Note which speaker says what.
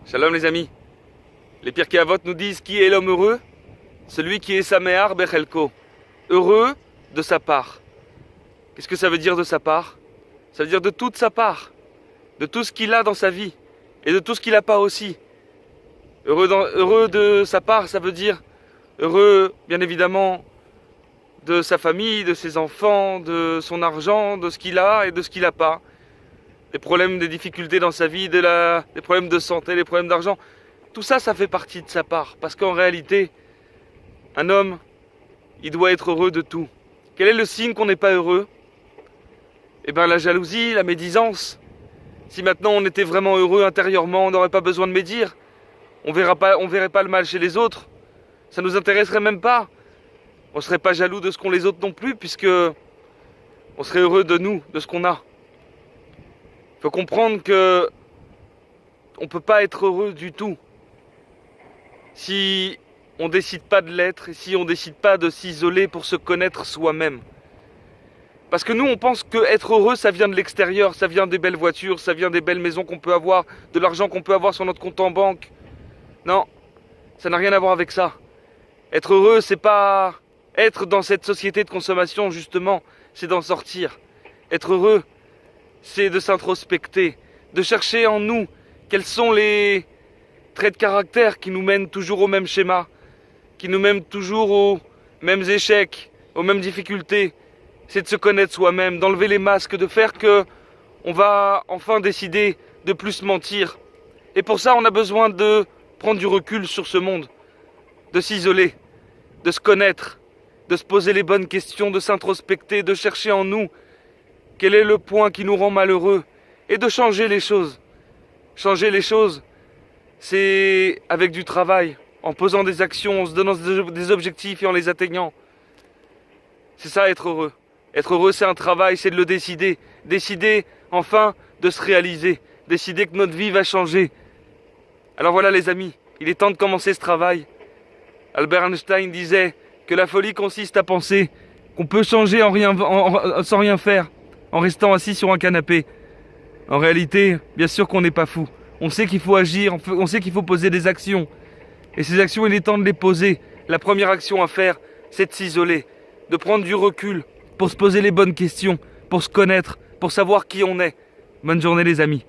Speaker 1: Shalom les amis. Les Pirkei Avot nous disent qui est l'homme heureux? Celui qui est Samear Bechelko. Heureux de sa part. Qu'est-ce que ça veut dire de sa part? Ça veut dire de toute sa part. De tout ce qu'il a dans sa vie. Et de tout ce qu'il n'a pas aussi. Heureux de sa part, ça veut dire heureux, bien évidemment, de sa famille, de ses enfants, de son argent, de ce qu'il a et de ce qu'il n'a pas. Des problèmes, des difficultés dans sa vie, des problèmes de santé, des problèmes d'argent. Tout ça, ça fait partie de sa part. Parce qu'en réalité, un homme, il doit être heureux de tout. Quel est le signe qu'on n'est pas heureux? Eh bien, la jalousie, la médisance. Si maintenant on était vraiment heureux intérieurement, on n'aurait pas besoin de médire. On verrait pas le mal chez les autres. Ça nous intéresserait même pas. On serait pas jaloux de ce qu'ont les autres non plus, puisque on serait heureux de nous, de ce qu'on a. Il faut comprendre que on peut pas être heureux du tout si on décide pas de l'être et si on décide pas de s'isoler pour se connaître soi-même. Parce que nous, on pense que être heureux, ça vient de l'extérieur, ça vient des belles voitures, ça vient des belles maisons qu'on peut avoir, de l'argent qu'on peut avoir sur notre compte en banque. Non, ça n'a rien à voir avec ça. Être heureux, c'est pas être dans cette société de consommation, justement, c'est d'en sortir. Être heureux, c'est de s'introspecter, de chercher en nous quels sont les traits de caractère qui nous mènent toujours au même schéma, qui nous mènent toujours aux mêmes échecs, aux mêmes difficultés. C'est de se connaître soi-même, d'enlever les masques, de faire que on va enfin décider de plus mentir. Et pour ça, on a besoin de prendre du recul sur ce monde, de s'isoler, de se connaître, de se poser les bonnes questions, de s'introspecter, de chercher en nous quel est le point qui nous rend malheureux et de changer les choses. Changer les choses, c'est avec du travail, en posant des actions, en se donnant des objectifs et en les atteignant. C'est ça être heureux. Être heureux, c'est un travail, c'est de le décider. Décider, enfin, de se réaliser. Décider que notre vie va changer. Alors voilà les amis, il est temps de commencer ce travail. Albert Einstein disait que la folie consiste à penser qu'on peut changer sans rien faire, en restant assis sur un canapé. En réalité, bien sûr qu'on n'est pas fou. On sait qu'il faut agir, on sait qu'il faut poser des actions. Et ces actions, il est temps de les poser. La première action à faire, c'est de s'isoler, de prendre du recul, pour se poser les bonnes questions, pour se connaître, pour savoir qui on est. Bonne journée les amis.